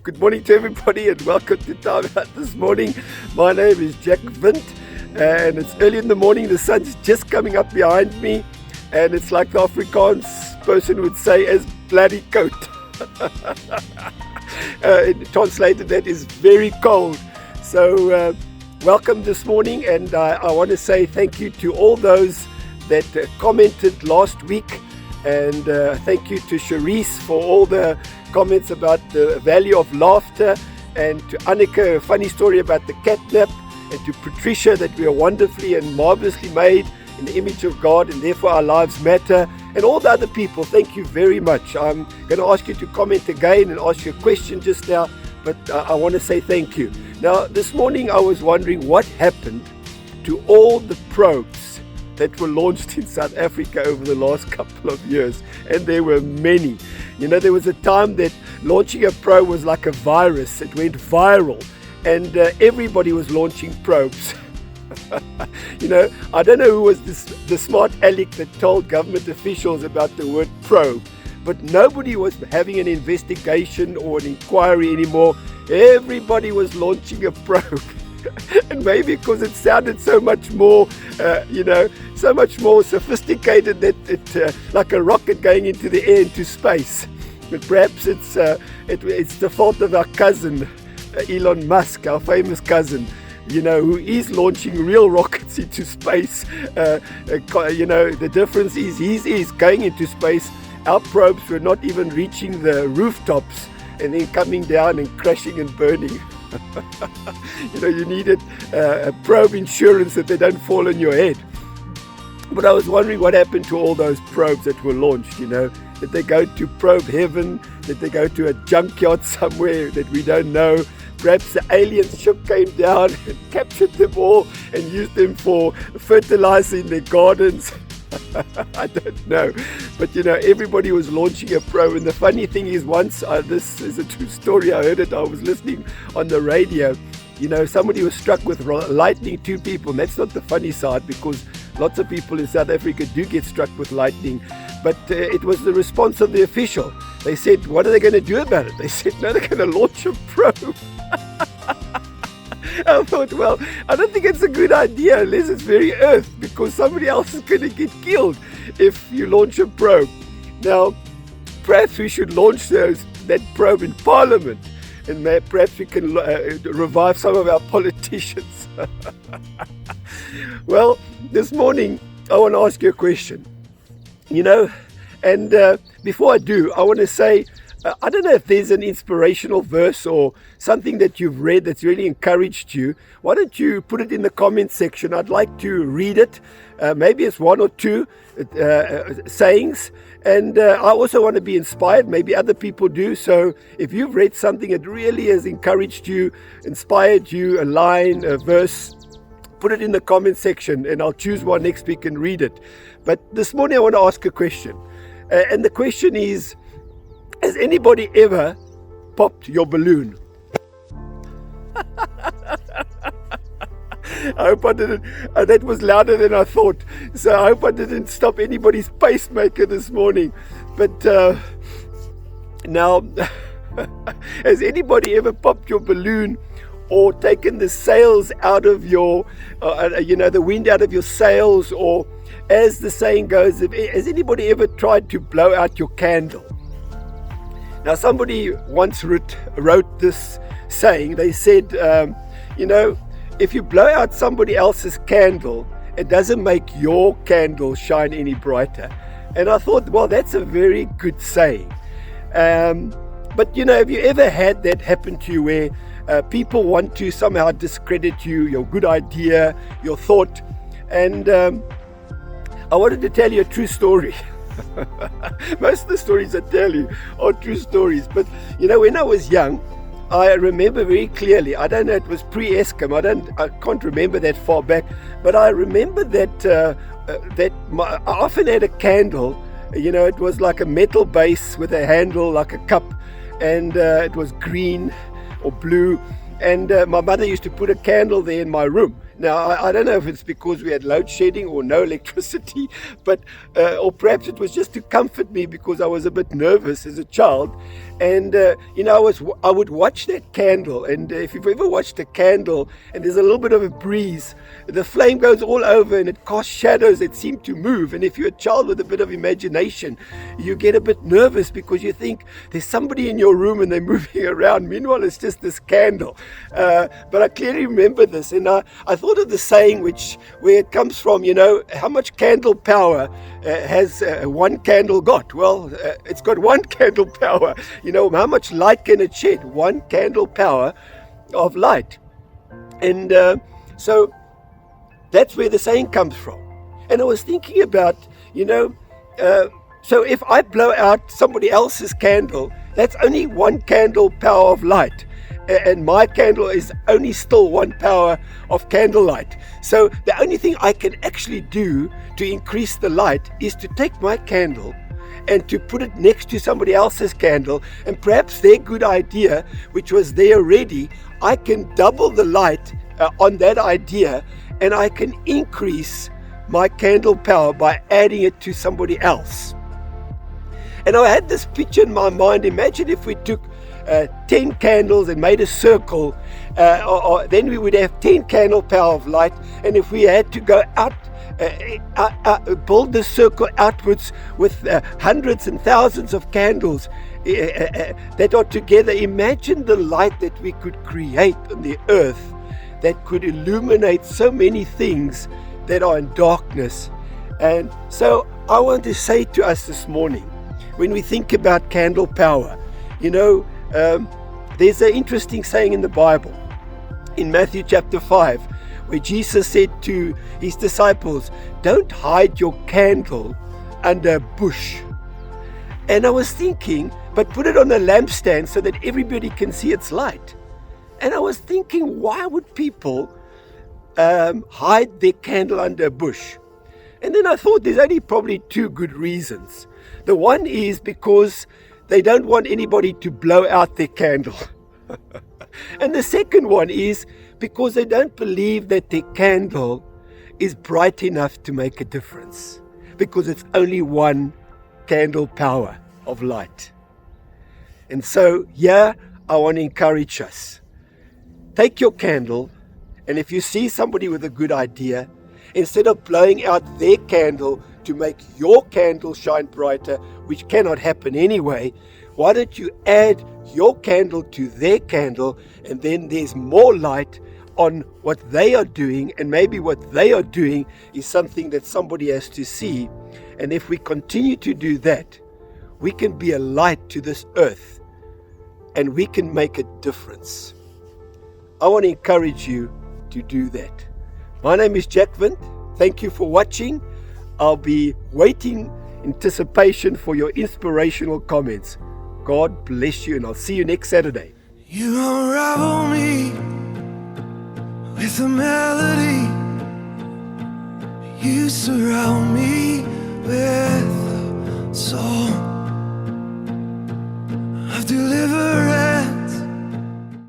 Good morning to everybody and welcome to Timeout this morning. My name is Jack Vint and it's early in the morning. The sun's just coming up behind me and it's like the Afrikaans person would say, as bloody coat. Translated, that is very cold. So welcome this morning, and I want to say thank you to all those that commented last week, and thank you to Charisse for all the comments about the value of laughter, and to Annika, a funny story about the catnap, and to Patricia, that we are wonderfully and marvelously made in the image of God and therefore our lives matter, and all the other people. Thank you very much. I'm going to ask you to comment again and ask you a question just now, but I want to say thank you. Now, this morning I was wondering what happened to all the probes that were launched in South Africa over the last couple of years, and there were many. You know, there was a time that launching a probe was like a virus. It went viral, and everybody was launching probes. You know, I don't know who was the smart aleck that told government officials about the word probe, but nobody was having an investigation or an inquiry anymore. Everybody was launching a probe. And maybe because it sounded so much more, so much more sophisticated, that it like a rocket going into the air, into space. But perhaps it's the fault of our cousin, Elon Musk, our famous cousin, who is launching real rockets into space. The difference is he's going into space. Our probes were not even reaching the rooftops and then coming down and crashing and burning. You needed a probe insurance that they don't fall on your head. But I was wondering what happened to all those probes that were launched. Did they go to probe heaven? Did they go to a junkyard somewhere that we don't know? Perhaps the alien ship came down and captured them all and used them for fertilizer in their gardens. I don't know. But everybody was launching a probe. And the funny thing is, once, this is a true story, I heard it, I was listening on the radio. Somebody was struck with lightning, 2 people. And that's not the funny side, because lots of people in South Africa do get struck with lightning. But it was the response of the official. They said, what are they going to do about it? They said, no, they're going to launch a probe. I thought, well, I don't think it's a good idea unless it's very earth, because somebody else is going to get killed if you launch a probe. Now, perhaps we should launch that probe in Parliament, and perhaps we can revive some of our politicians. Well, this morning, I want to ask you a question. And before I do, I want to say, I don't know if there's an inspirational verse or something that you've read that's really encouraged you. Why don't you put it in the comment section? I'd like to read it. Maybe it's 1 or 2 sayings. And I also want to be inspired. Maybe other people do. So if you've read something that really has encouraged you, inspired you, a line, a verse, put it in the comment section and I'll choose one next week and read it. But this morning I want to ask a question. And the question is, has anybody ever popped your balloon? I hope I didn't. That was louder than I thought. So I hope I didn't stop anybody's pacemaker this morning. But now, has anybody ever popped your balloon or taken the sails out of your, the wind out of your sails? Or, as the saying goes, has anybody ever tried to blow out your candle? Now, somebody once wrote this saying. They said, if you blow out somebody else's candle, it doesn't make your candle shine any brighter. And I thought, well, that's a very good saying. But, have you ever had that happen to you where people want to somehow discredit you, your good idea, your thought? And I wanted to tell you a true story. Most of the stories I tell you are true stories. But, when I was young, I remember very clearly, I don't know, it was pre-Eskom, I can't remember that far back, but I remember that I often had a candle, it was like a metal base with a handle like a cup, and it was green or blue, and my mother used to put a candle there in my room, Now, I don't know if it's because we had load shedding or no electricity, but or perhaps it was just to comfort me because I was a bit nervous as a child. And, I would watch that candle. And if you've ever watched a candle and there's a little bit of a breeze, the flame goes all over and it casts shadows that seem to move. And if you're a child with a bit of imagination, you get a bit nervous because you think there's somebody in your room and they're moving around. Meanwhile, it's just this candle. But I clearly remember this. And I thought of the saying where it comes from, how much candle power has one candle got? Well, it's got one candle power. How much light can it shed? One candle power of light. And so that's where the saying comes from. And I was thinking about, so if I blow out somebody else's candle, that's only one candle power of light. And my candle is only still one power of candlelight. So the only thing I can actually do to increase the light is to take my candle and to put it next to somebody else's candle, and perhaps their good idea, which was there already, I can double the light on that idea, and I can increase my candle power by adding it to somebody else. And I had this picture in my mind. Imagine if we took 10 candles and made a circle, then we would have 10 candle power of light. And if we had to go out, build the circle outwards with hundreds and thousands of candles that are together, imagine the light that we could create on the earth that could illuminate so many things that are in darkness. And so I want to say to us this morning, when we think about candle power, there's an interesting saying in the Bible, in Matthew chapter 5, where Jesus said to his disciples, "Don't hide your candle under a bush." And I was thinking, but put it on a lampstand so that everybody can see its light. And I was thinking, why would people hide their candle under a bush? And then I thought there's only probably two good reasons. The one is because they don't want anybody to blow out their candle. And the second one is because they don't believe that their candle is bright enough to make a difference, because it's only one candle power of light. And so I want to encourage us. Take your candle, and if you see somebody with a good idea, instead of blowing out their candle to make your candle shine brighter, which cannot happen anyway, why don't you add your candle to their candle, and then there's more light on what they are doing, and maybe what they are doing is something that somebody has to see. And if we continue to do that, we can be a light to this earth, and we can make a difference. I want to encourage you to do that. My name is Jack Vint. Thank you for watching. I'll be waiting in anticipation for your inspirational comments. God bless you, and I'll see you next Saturday. You unravel me with a melody. You surround me with a song.